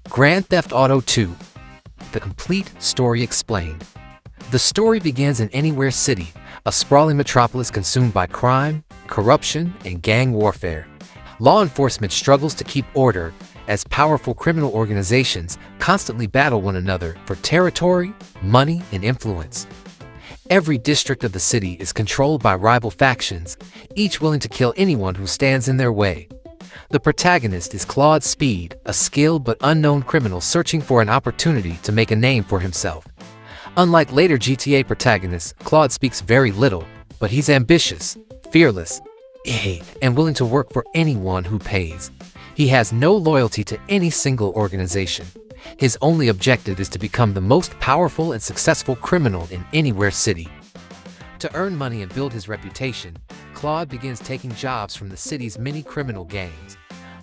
Grand Theft Auto 2. The complete story explained. The story begins in Anywhere City, a sprawling metropolis consumed by crime, corruption, and gang warfare. Law enforcement struggles to keep order as powerful criminal organizations constantly battle one another for territory, money, and influence. Every district of the city is controlled by rival factions, each willing to kill anyone who stands in their way. The protagonist is Claude Speed, a skilled but unknown criminal searching for an opportunity to make a name for himself. Unlike later GTA protagonists, Claude speaks very little, but he's ambitious, fearless, and willing to work for anyone who pays. He has no loyalty to any single organization. His only objective is to become the most powerful and successful criminal in Anywhere City. To earn money and build his reputation, Claude begins taking jobs from the city's many criminal gangs.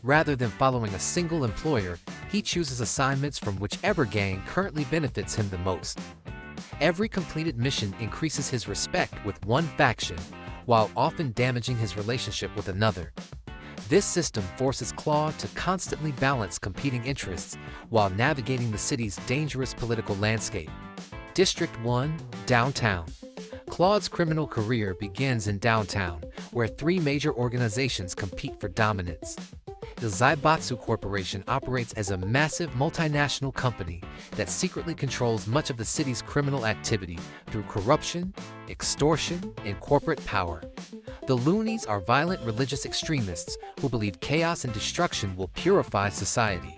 Rather than following a single employer, he chooses assignments from whichever gang currently benefits him the most. Every completed mission increases his respect with one faction, while often damaging his relationship with another. This system forces Claude to constantly balance competing interests while navigating the city's dangerous political landscape. District 1, Downtown. Claude's criminal career begins in downtown, where three major organizations compete for dominance. The Zaibatsu Corporation operates as a massive multinational company that secretly controls much of the city's criminal activity through corruption, extortion, and corporate power. The Loonies are violent religious extremists who believe chaos and destruction will purify society.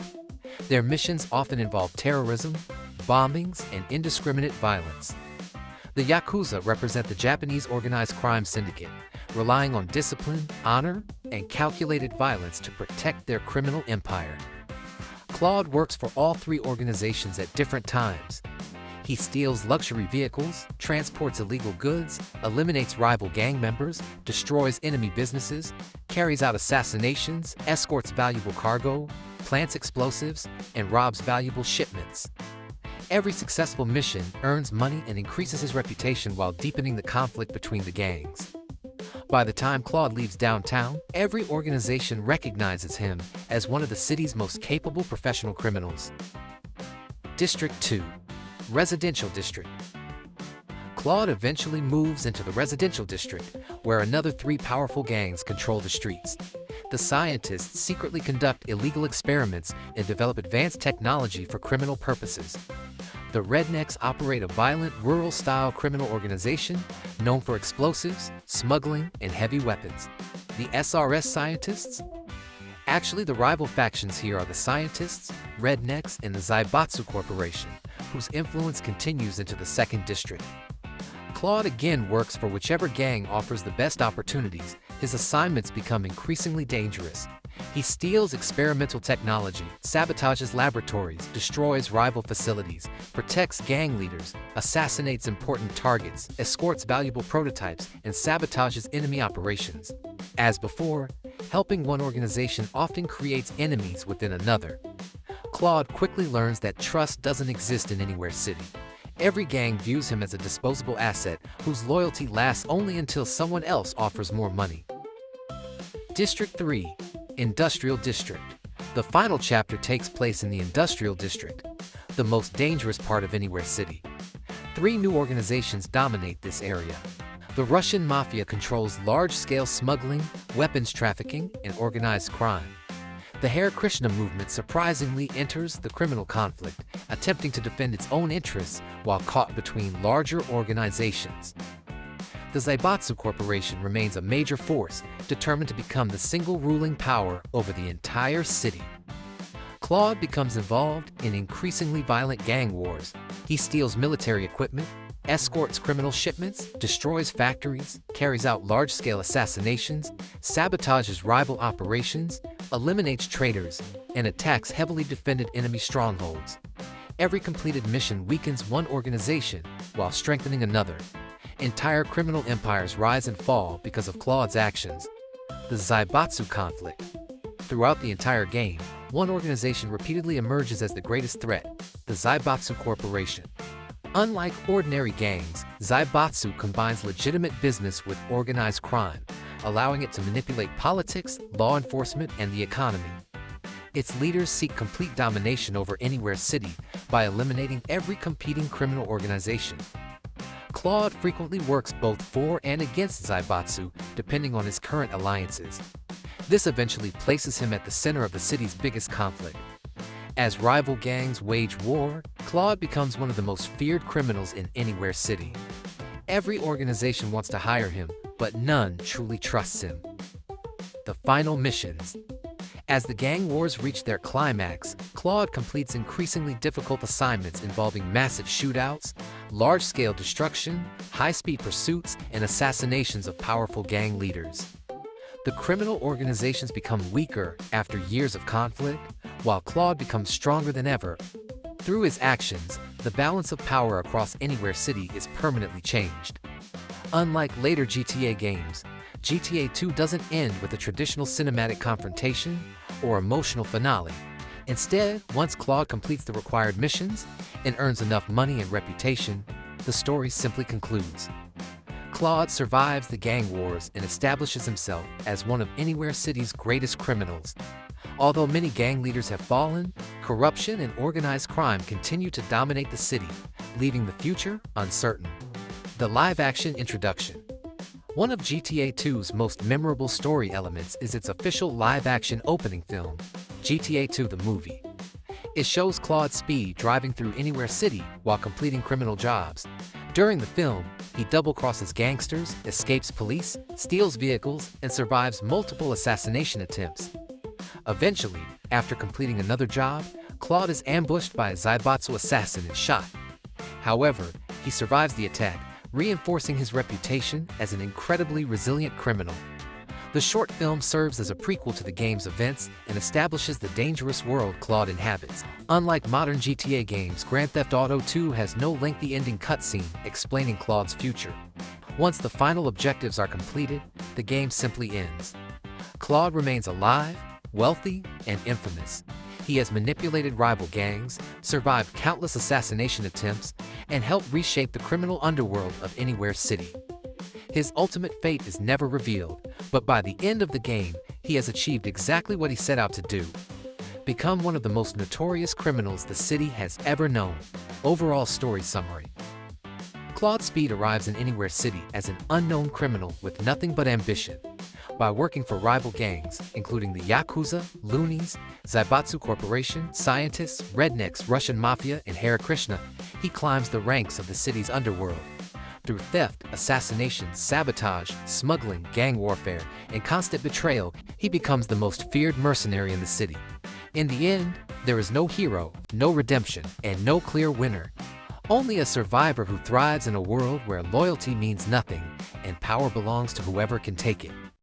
Their missions often involve terrorism, bombings, and indiscriminate violence. The Yakuza represent the Japanese organized crime syndicate, relying on discipline, honor, and calculated violence to protect their criminal empire. Claude works for all three organizations at different times. He steals luxury vehicles, transports illegal goods, eliminates rival gang members, destroys enemy businesses, carries out assassinations, escorts valuable cargo, plants explosives, and robs valuable shipments. Every successful mission earns money and increases his reputation while deepening the conflict between the gangs. By the time Claude leaves downtown, every organization recognizes him as one of the city's most capable professional criminals. District 2, Residential District. Claude eventually moves into the residential district, where another three powerful gangs control the streets. The scientists secretly conduct illegal experiments and develop advanced technology for criminal purposes. The Rednecks operate a violent, rural-style criminal organization known for explosives, smuggling, and heavy weapons. The SRS scientists? Actually, the rival factions here are the Scientists, Rednecks, and the Zaibatsu Corporation, whose influence continues into the second district. Claude again works for whichever gang offers the best opportunities. His assignments become increasingly dangerous. He steals experimental technology, sabotages laboratories, destroys rival facilities, protects gang leaders, assassinates important targets, escorts valuable prototypes, and sabotages enemy operations. As before, helping one organization often creates enemies within another. Claude quickly learns that trust doesn't exist in Anywhere City. Every gang views him as a disposable asset whose loyalty lasts only until someone else offers more money. District 3, Industrial District. The final chapter takes place in the Industrial District, the most dangerous part of Anywhere City. Three new organizations dominate this area. The Russian Mafia controls large-scale smuggling, weapons trafficking, and organized crime. The Hare Krishna movement surprisingly enters the criminal conflict, attempting to defend its own interests while caught between larger organizations. The Zaibatsu Corporation remains a major force, determined to become the single ruling power over the entire city. Claude becomes involved in increasingly violent gang wars. He steals military equipment, escorts criminal shipments, destroys factories, carries out large-scale assassinations, sabotages rival operations, eliminates traitors, and attacks heavily defended enemy strongholds. Every completed mission weakens one organization while strengthening another. Entire criminal empires rise and fall because of Claude's actions. The Zaibatsu conflict. Throughout the entire game, one organization repeatedly emerges as the greatest threat, the Zaibatsu Corporation. Unlike ordinary gangs, Zaibatsu combines legitimate business with organized crime, allowing it to manipulate politics, law enforcement, and the economy. Its leaders seek complete domination over Anywhere City by eliminating every competing criminal organization. Claude frequently works both for and against Zaibatsu, depending on his current alliances. This eventually places him at the center of the city's biggest conflict. As rival gangs wage war, Claude becomes one of the most feared criminals in Anywhere City. Every organization wants to hire him, but none truly trusts him. The final missions. As the gang wars reach their climax, Claude completes increasingly difficult assignments involving massive shootouts, large-scale destruction, high-speed pursuits, and assassinations of powerful gang leaders. The criminal organizations become weaker after years of conflict, while Claude becomes stronger than ever. Through his actions, the balance of power across Anywhere City is permanently changed. Unlike later GTA games, GTA 2 doesn't end with a traditional cinematic confrontation or emotional finale. Instead, once Claude completes the required missions and earns enough money and reputation, the story simply concludes. Claude survives the gang wars and establishes himself as one of Anywhere City's greatest criminals. Although many gang leaders have fallen, corruption and organized crime continue to dominate the city, leaving the future uncertain. The live-action introduction. One of GTA 2's most memorable story elements is its official live-action opening film, GTA 2 the Movie. It shows Claude Speed driving through Anywhere City while completing criminal jobs. During the film, he double-crosses gangsters, escapes police, steals vehicles, and survives multiple assassination attempts. Eventually, after completing another job, Claude is ambushed by a Zaibatsu assassin and shot. However, he survives the attack, reinforcing his reputation as an incredibly resilient criminal. The short film serves as a prequel to the game's events and establishes the dangerous world Claude inhabits. Unlike modern GTA games, Grand Theft Auto 2 has no lengthy ending cutscene explaining Claude's future. Once the final objectives are completed, the game simply ends. Claude remains alive, wealthy, and infamous. He has manipulated rival gangs, survived countless assassination attempts, and helped reshape the criminal underworld of Anywhere City. His ultimate fate is never revealed, but by the end of the game, he has achieved exactly what he set out to do. Become one of the most notorious criminals the city has ever known. Overall story summary. Claude Speed arrives in Anywhere City as an unknown criminal with nothing but ambition. By working for rival gangs, including the Yakuza, Loonies, Zaibatsu Corporation, Scientists, Rednecks, Russian Mafia, and Hare Krishna, he climbs the ranks of the city's underworld. Through theft, assassination, sabotage, smuggling, gang warfare, and constant betrayal, he becomes the most feared mercenary in the city. In the end, there is no hero, no redemption, and no clear winner. Only a survivor who thrives in a world where loyalty means nothing and power belongs to whoever can take it.